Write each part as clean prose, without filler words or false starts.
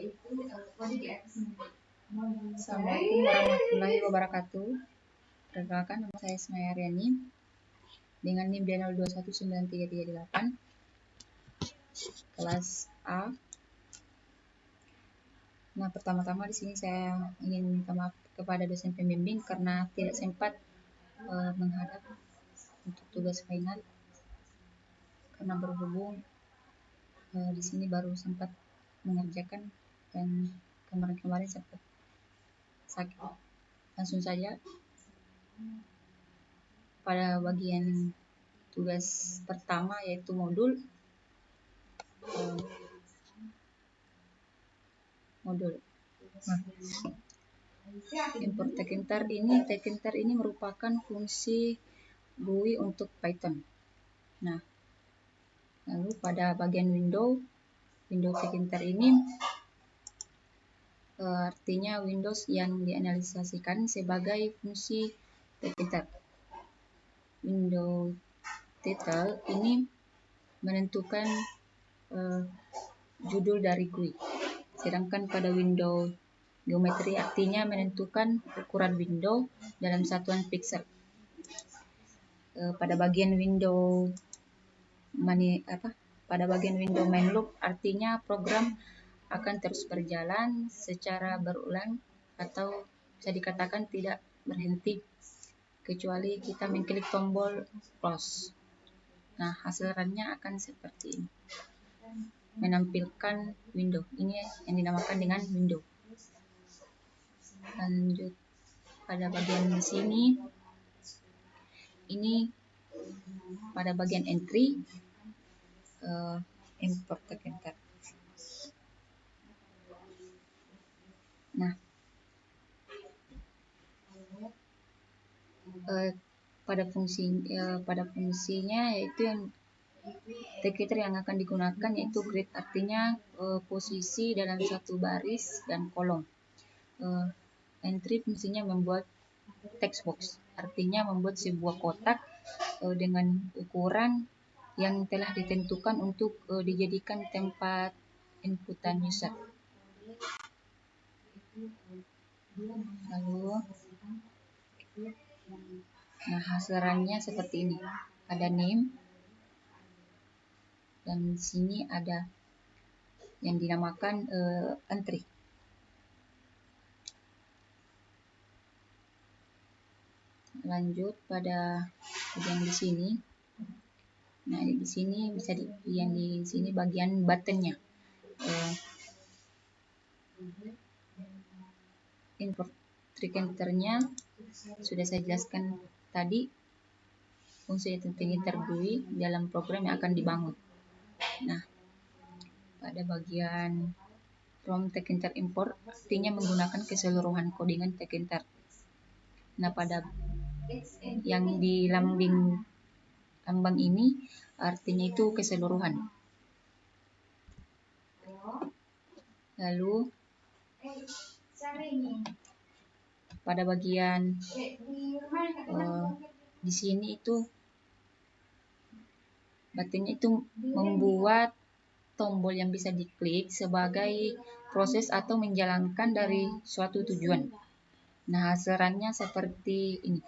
Assalamualaikum warahmatullahi wabarakatuh. Perkenalkan, nama saya Ismaya Riani dengan NIM D02193338 kelas A. Nah, pertama-tama di sini saya ingin minta maaf kepada dosen pembimbing karena tidak sempat menghadap untuk tugas final karena berhubung di sini baru sempat mengerjakan dan kemarin-kemarin sempat sakit. Langsung saja pada bagian tugas pertama yaitu modul import Tkinter ini merupakan fungsi GUI untuk Python. Nah, lalu pada bagian window Tkinter ini artinya Windows yang dianalisasikan sebagai fungsi Tkinter. Window title ini menentukan judul dari GUI. Sedangkan pada window geometri artinya menentukan ukuran window dalam satuan pixel. Pada bagian window main loop artinya program akan terus berjalan secara berulang atau bisa dikatakan tidak berhenti kecuali kita mengklik tombol close. Nah, hasilnya akan seperti ini. Menampilkan window. Ini yang dinamakan dengan window. Lanjut pada bagian di sini. Ini pada bagian entry import Tkinter. Nah, pada fungsinya yaitu yang Tkinter yang akan digunakan yaitu grid, artinya posisi dalam satu baris dan kolom. Entry fungsinya membuat text box, artinya membuat sebuah kotak dengan ukuran yang telah ditentukan untuk dijadikan tempat inputan user. Lalu, nah hasilnya seperti ini. Ada name dan di sini ada yang dinamakan entry. Lanjut pada bagian di sini. Nah, di sini bisa yang di sini bagian buttonnya. Import Tkinternya sudah saya jelaskan tadi, fungsi Tkinter GUI dalam program yang akan dibangun. Nah, pada bagian from Tkinter import artinya menggunakan keseluruhan codingan Tkinter. Nah, pada yang di lambang ini artinya itu keseluruhan. Lalu pada bagian di sini itu buttonnya itu membuat tombol yang bisa diklik sebagai proses atau menjalankan dari suatu tujuan. Nah, hasilnya seperti ini.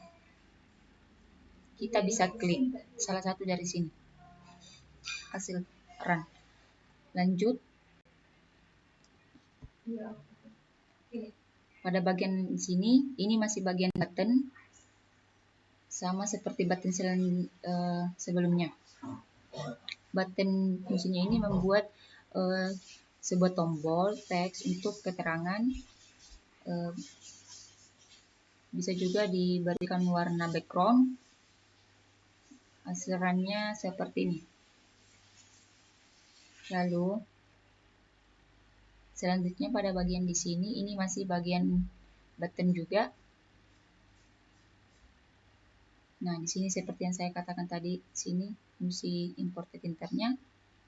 Kita bisa klik salah satu dari sini. Hasil run. Lanjut. Pada bagian sini, ini masih bagian button, sama seperti button sebelumnya. Button fungsinya ini membuat sebuah tombol teks untuk keterangan. Bisa juga diberikan warna background. Hasilnya seperti ini. Lalu selanjutnya pada bagian di sini, ini masih bagian button juga. Nah, di sini seperti yang saya katakan tadi, sini fungsi import Tkinternya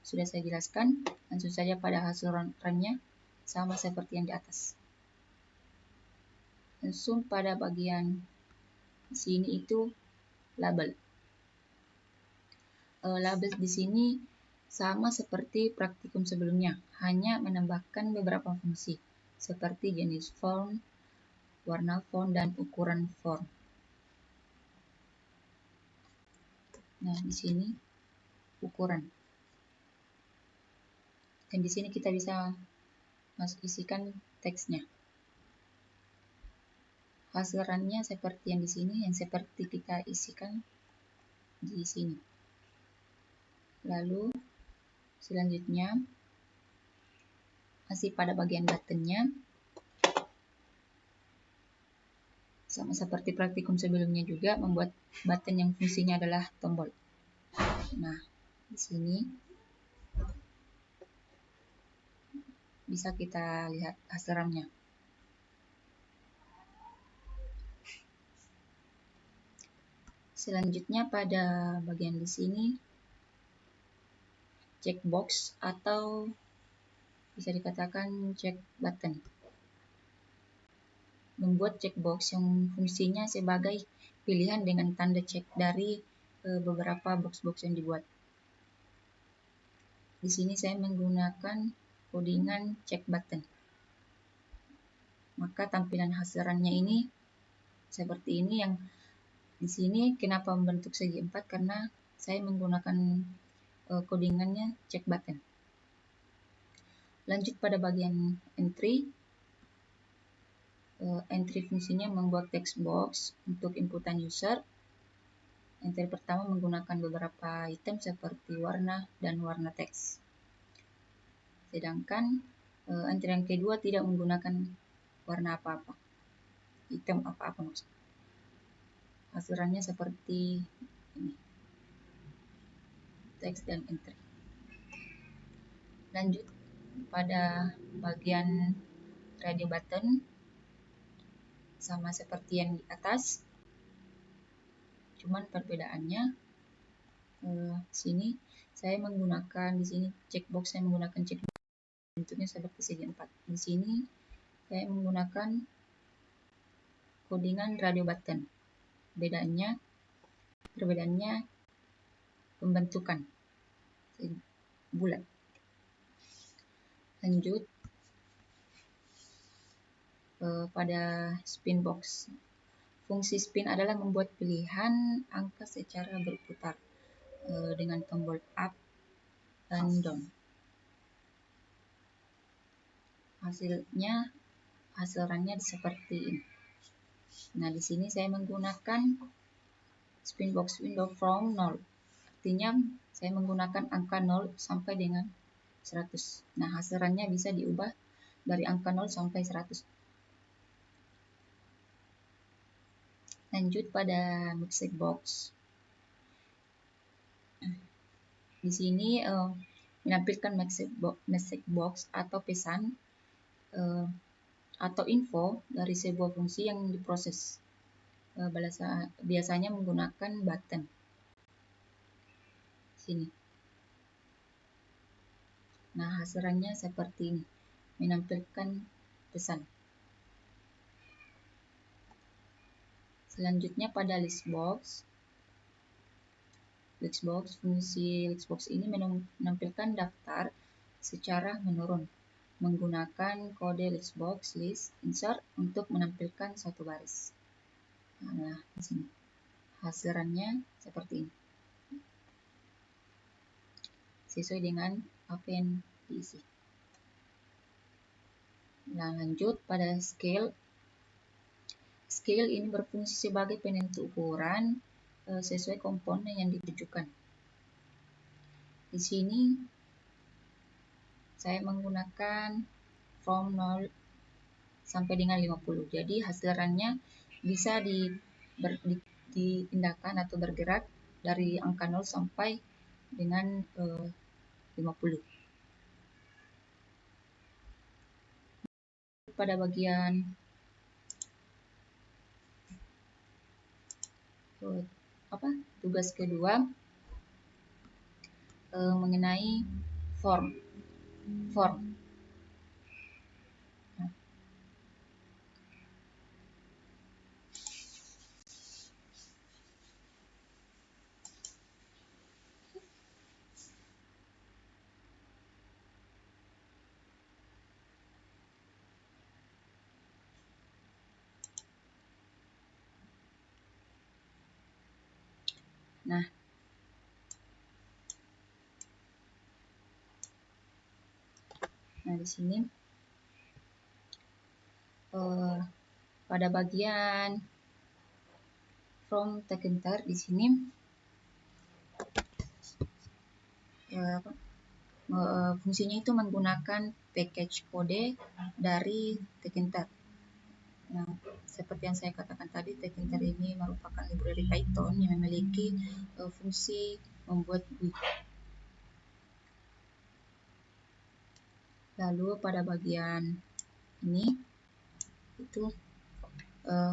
sudah saya jelaskan. Langsung saja pada hasil run-nya sama seperti yang di atas. Langsung pada bagian sini itu label. Label di sini sama seperti praktikum sebelumnya, hanya menambahkan beberapa fungsi, seperti jenis font, warna font, dan ukuran font. Nah, di sini ukuran. Dan di sini kita bisa isikan teksnya. Hasilannya seperti yang di sini, yang seperti kita isikan di sini. Lalu selanjutnya masih pada bagian buttonnya, sama seperti praktikum sebelumnya juga, membuat button yang fungsinya adalah tombol. Nah, di sini bisa kita lihat hasilannya. Selanjutnya pada bagian di sini, checkbox atau bisa dikatakan check button. Membuat checkbox yang fungsinya sebagai pilihan dengan tanda cek dari beberapa box-box yang dibuat. Di sini saya menggunakan codingan check button. Maka tampilan hasilannya ini seperti ini. Yang di sini kenapa membentuk segi 4? Karena saya menggunakan codingannya check button. Lanjut pada bagian entry. Entry fungsinya membuat text box untuk inputan user. Entry pertama menggunakan beberapa item seperti warna dan warna teks. Sedangkan entry yang kedua tidak menggunakan warna apa-apa, item apa-apa maksudnya. Hasilannya seperti ini, teks dan entry. Lanjut pada bagian radio button, sama seperti yang di atas, cuman perbedaannya sini saya menggunakan, di sini checkbox saya menggunakan checkbox bentuknya seperti segi 4. Di sini saya menggunakan codingan radio button. Perbedaannya pembentukan bulat. Lanjut pada spin box. Fungsi spin adalah membuat pilihan angka secara berputar dengan tombol up dan down. Hasilannya seperti ini. Nah, di sini saya menggunakan spin box window from 0. Artinya saya menggunakan angka 0 sampai dengan 100. Nah, hasilannya bisa diubah dari angka 0 sampai 100. Lanjut pada message box. Di sini menampilkan message box atau pesan atau info dari sebuah fungsi yang diproses. Biasanya menggunakan button. Sini. Nah, hasilannya seperti ini, menampilkan pesan. Selanjutnya pada list box. Fungsi list box ini menampilkan daftar secara menurun menggunakan kode list box list insert untuk menampilkan satu baris. Nah, di sini hasilannya seperti ini, sesuai dengan apa yang diisi. Nah, lanjut pada scale. Scale ini berfungsi sebagai penentu ukuran sesuai komponen yang ditujukan. Di sini saya menggunakan from 0 sampai dengan 50. Jadi hasilannya bisa dipindahkan atau bergerak dari angka 0 sampai dengan 50. Pada bagian tugas kedua mengenai form. Nah, di sini pada bagian from Tkinter di sini fungsinya itu menggunakan package kode dari Tkinter. Nah, seperti yang saya katakan tadi, Tkinter ini merupakan library Python yang memiliki fungsi membuat GUI. Lalu pada bagian ini itu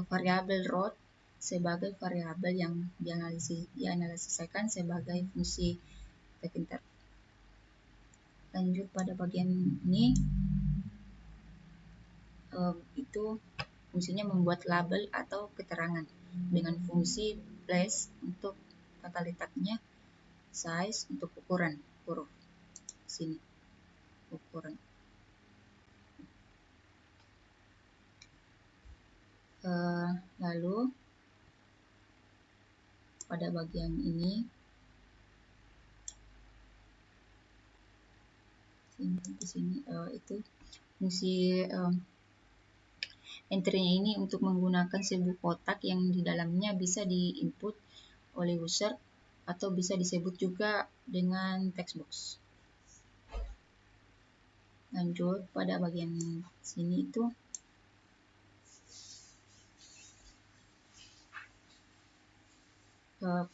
variabel root sebagai variabel yang dianalisasikan sebagai fungsi Tkinter. Lanjut pada bagian ini itu fungsinya membuat label atau keterangan dengan fungsi place untuk tata letaknya, size untuk ukuran huruf sini ukuran. Lalu pada bagian ini di sini itu fungsi entry-nya ini untuk menggunakan sebuah kotak yang di dalamnya bisa di-input oleh user atau bisa disebut juga dengan text box. Lanjut pada bagian sini itu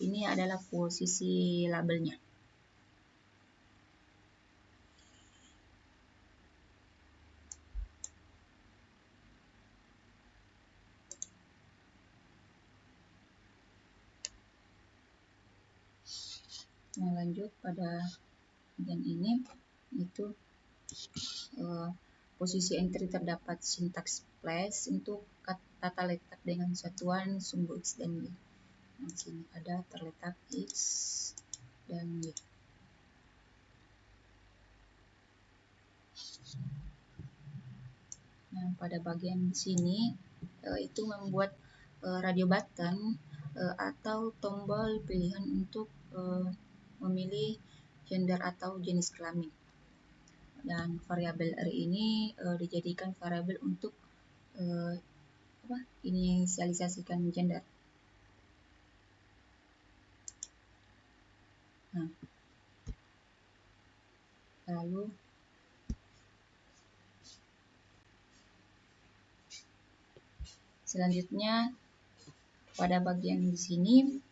ini adalah posisi labelnya. Nah, lanjut pada bagian ini itu posisi entry terdapat sintaks place untuk tata letak dengan satuan sumbu X dan Y. Di sini ada terletak X dan Y. Nah, pada bagian sini itu membuat radio button atau tombol pilihan untuk memilih gender atau jenis kelamin. Dan variabel R ini dijadikan variabel untuk inisialisasikan gender. Nah, lalu selanjutnya pada bagian di sini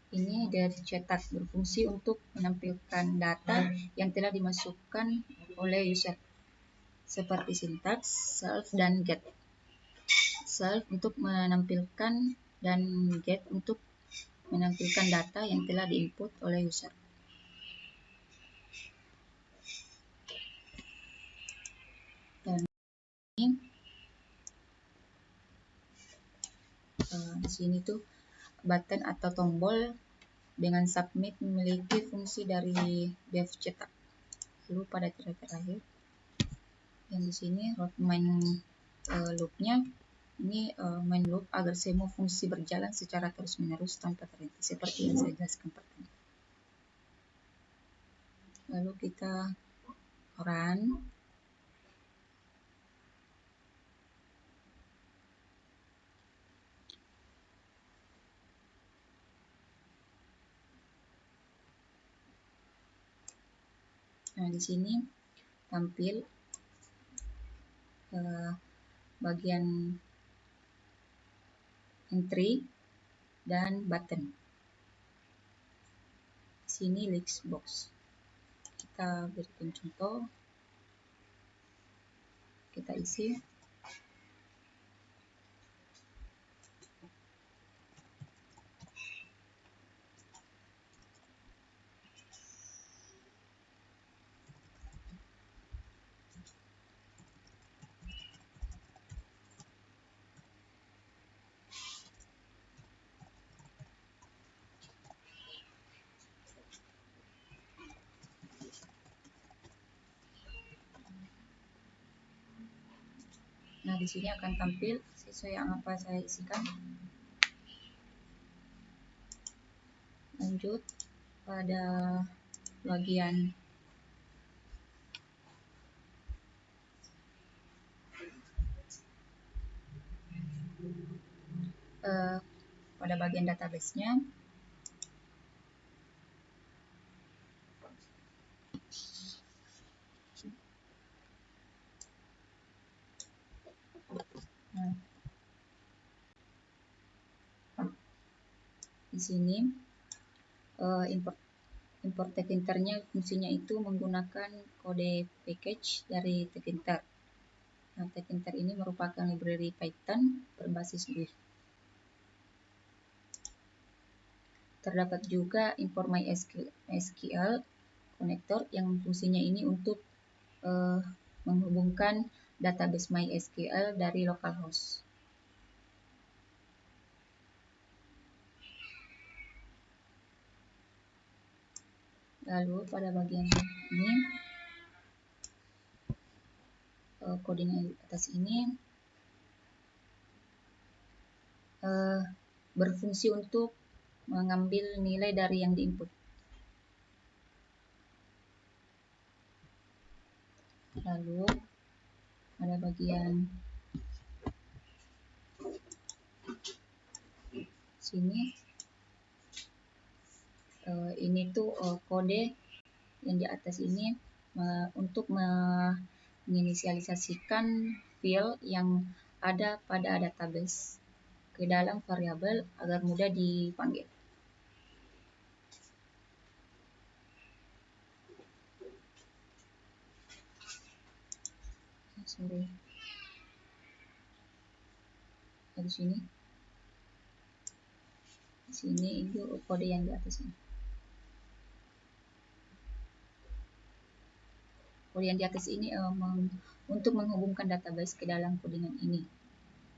ini dari cetak berfungsi untuk menampilkan data yang telah dimasukkan oleh user seperti sintaks, self, dan get. Self untuk menampilkan dan get untuk menampilkan data yang telah diinput oleh user. Dan ini di sini tuh button atau tombol dengan submit memiliki fungsi dari dev cetak. Lalu pada terakhir yang di sini main loopnya ini main loop agar semua fungsi berjalan secara terus-menerus tanpa terhenti seperti yang saya jelaskan pertama. Lalu kita run. Nah, di sini tampil bagian entry dan button. Di sini list box. Kita berikan contoh. Kita isi. Nah, di sini akan tampil sesuai yang apa saya isikan. Lanjut pada bagian database-nya. Nah, di sini import tkinter-nya fungsinya itu menggunakan kode package dari tkinter. Nah, tkinter ini merupakan library Python berbasis Swift. Terdapat juga import MySQL connector yang fungsinya ini untuk menghubungkan database MySQL dari localhost. Lalu pada bagian ini, coding atas ini berfungsi untuk mengambil nilai dari yang diinput. Lalu pada bagian sini, ini tuh kode yang di atas ini untuk menginisialisasikan file yang ada pada database ke dalam variabel agar mudah dipanggil. Di sini itu kode yang di atas ini. Kode yang di atas ini untuk menghubungkan database ke dalam codingan ini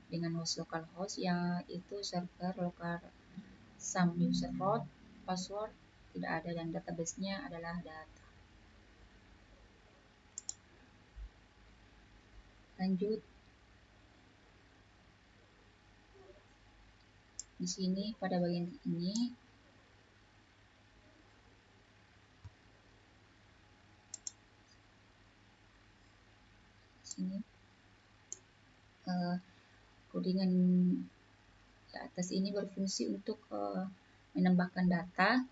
dengan host localhost, yaitu server lokal some user root, password tidak ada, dan database-nya adalah data. Lanjut di sini pada bagian ini codingan di atas ini berfungsi untuk menambahkan data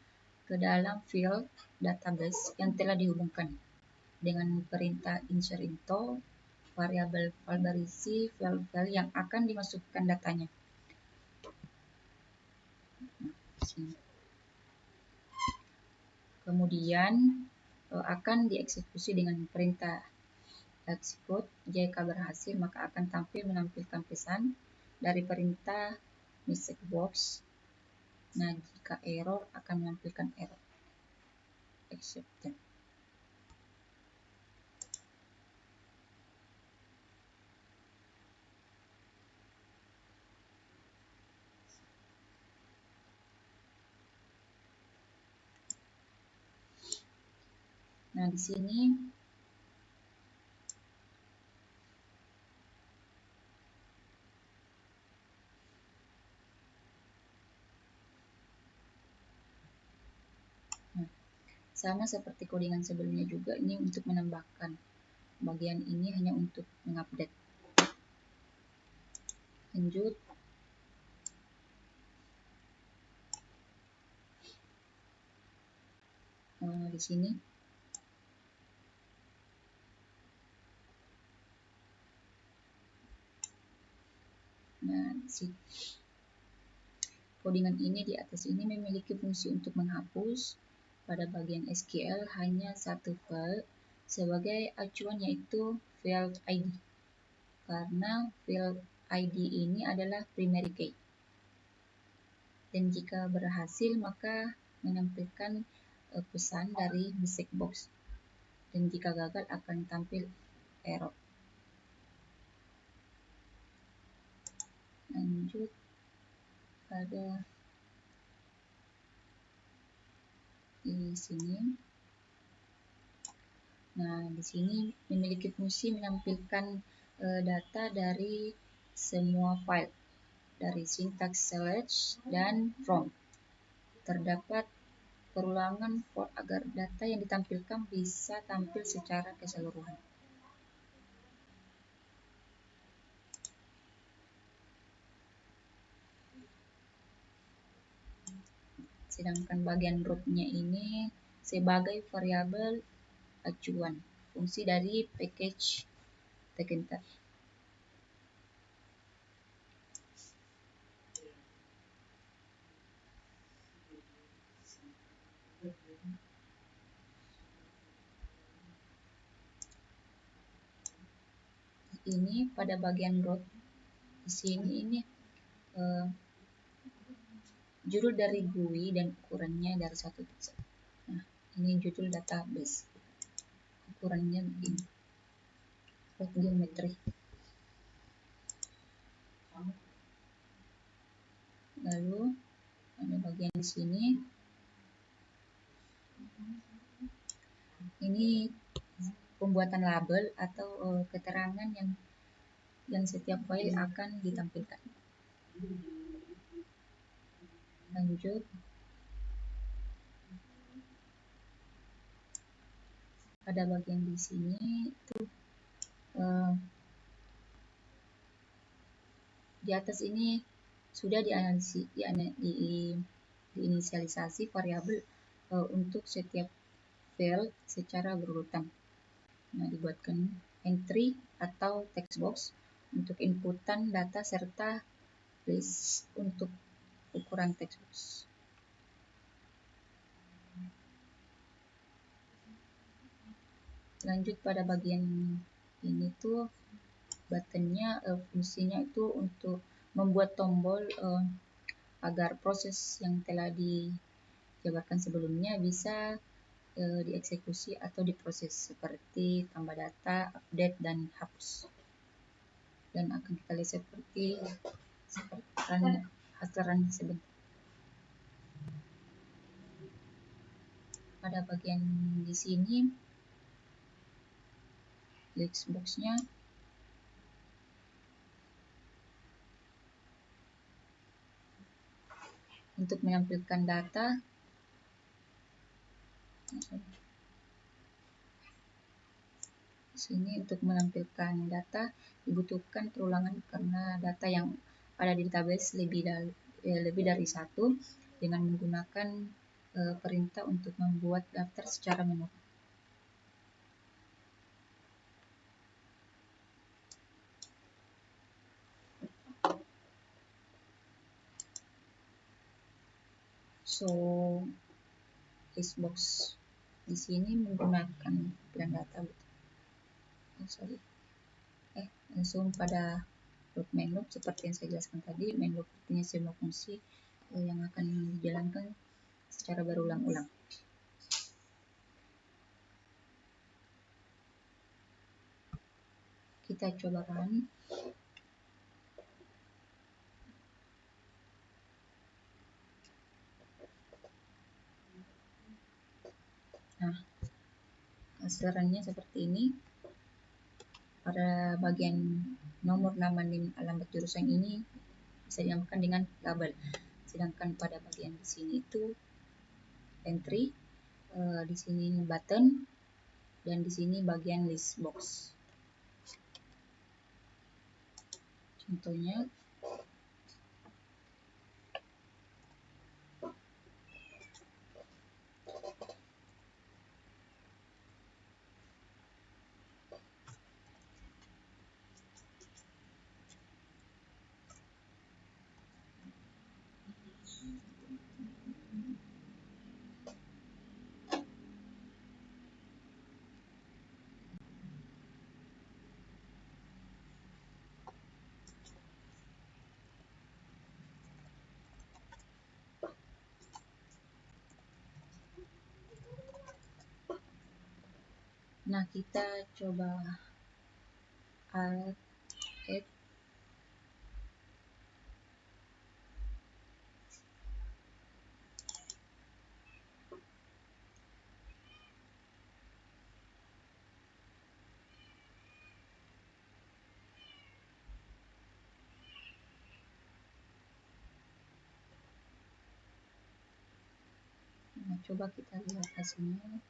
ke dalam field database yang telah dihubungkan dengan perintah insert into variabel file berisi file-file yang akan dimasukkan datanya. Kemudian akan dieksekusi dengan perintah execute. Jika berhasil, maka akan menampilkan pesan dari perintah message box. Nah, jika error akan menampilkan error accepted. Nah, di sini sama seperti codingan sebelumnya juga, ini untuk menambahkan. Bagian ini hanya untuk mengupdate. Lanjut. Di sini codingan ini di atas ini memiliki fungsi untuk menghapus pada bagian SQL hanya satu file sebagai acuan, yaitu field ID, karena field ID ini adalah primary key, dan jika berhasil maka menampilkan pesan dari message box, dan jika gagal akan tampil error. Lanjut pada di sini. Nah, di sini memiliki fungsi menampilkan data dari semua file dari syntax select dan from. Terdapat perulangan for agar data yang ditampilkan bisa tampil secara keseluruhan. Sedangkan bagian root-nya ini sebagai variabel acuan, fungsi dari package Tkinter. Ini pada bagian root, di sini ini judul dari GUI dan ukurannya dari 1 pixel. Nah, ini judul database. Ukurannya begini. Root geometry. Lalu ada bagian di sini. Ini pembuatan label atau keterangan yang setiap file akan ditampilkan. Lanjut. Pada bagian di sini itu di atas ini sudah diinisialisasi variabel untuk setiap file secara berurutan. Nah, dibuatkan entry atau text box untuk inputan data serta list untuk ukuran text box. Lanjut pada bagian ini tuh buttonnya fungsinya itu untuk membuat tombol agar proses yang telah dijabarkan sebelumnya bisa dieksekusi atau diproses seperti tambah data, update, dan hapus. Dan akan kita lihat seperti hasil sebentar. Pada bagian di sini text box-nya untuk menampilkan data. Sini untuk menampilkan data dibutuhkan perulangan karena data yang ada di database lebih dari satu dengan menggunakan perintah untuk membuat daftar secara manual. So, Xbox di sini menggunakan pilihan data. Langsung pada root main loop seperti yang saya jelaskan tadi. Main loop artinya semua fungsi yang akan dijalankan secara berulang-ulang. Kita coba run. Nah, hasilnya seperti ini. Pada bagian nomor nama NIM alamat jurusan ini bisa dinamakan dengan label. Sedangkan pada bagian di sini itu entry, di sini button, dan di sini bagian list box. Contohnya nah kita coba add coba kita lihat hasilnya.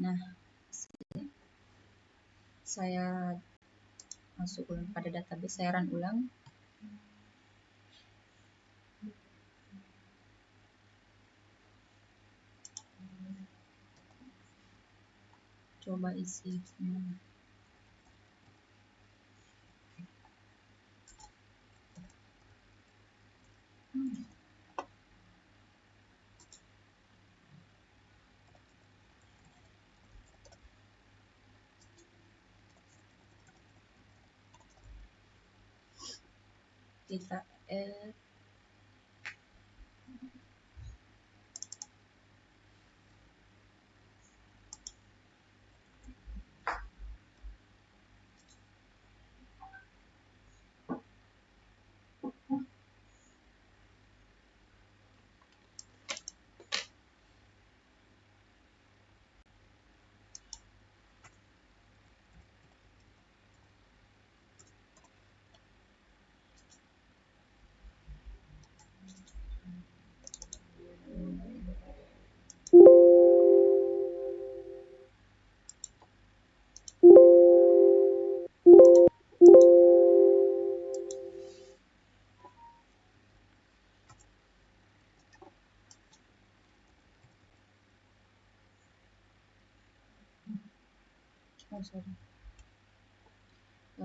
Nah, saya masuk ulang pada database, saya run ulang. Coba isi semua. Kita add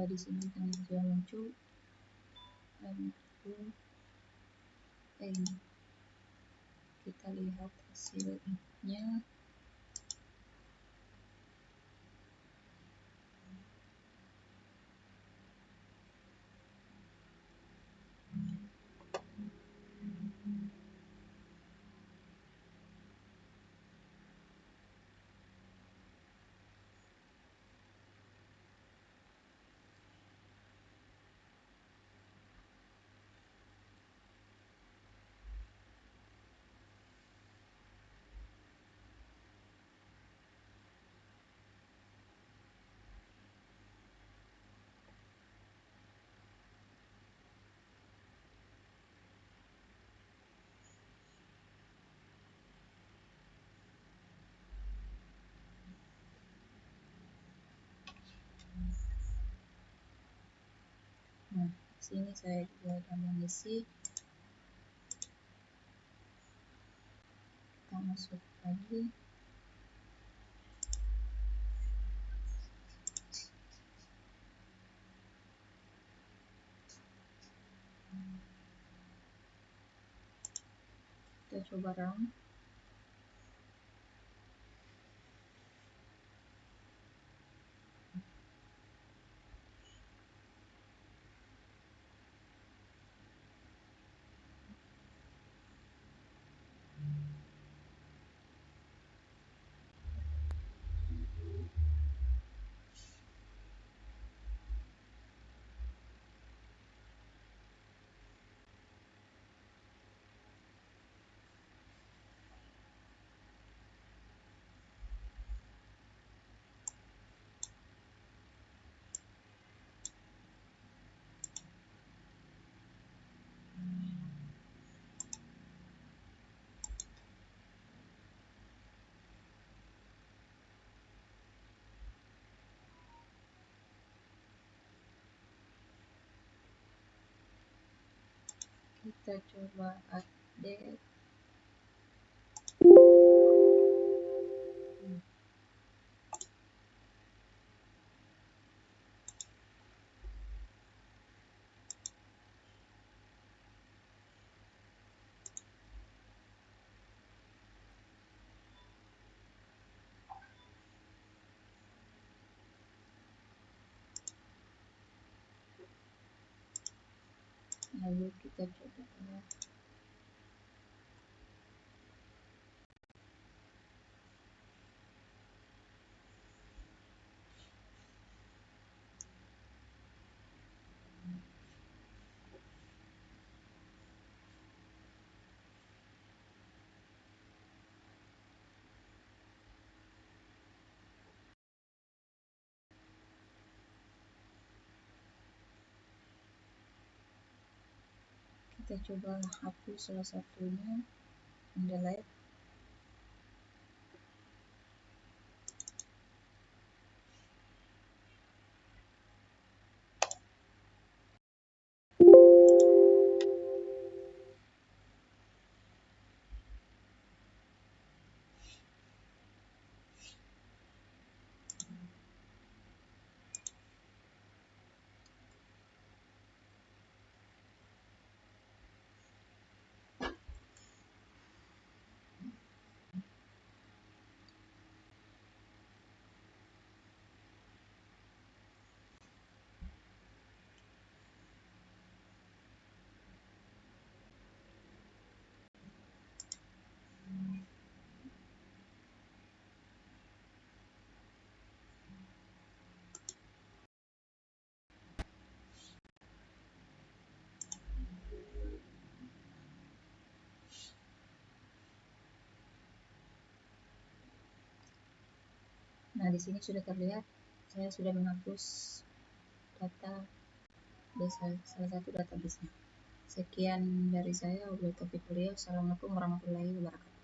di sini kan sudah muncul, dan ini kita lihat hasilnya. Nah, sini saya juga akan mengisi. Kita masuk lagi. Kita coba run. Kita coba update. Lalu kita coba hapus salah satunya, delete. Nah, di sini sudah terlihat saya sudah menghapus data salah satu database-nya. Sekian dari saya, wabillahi taufiq walhidayah. Assalamualaikum warahmatullahi wabarakatuh.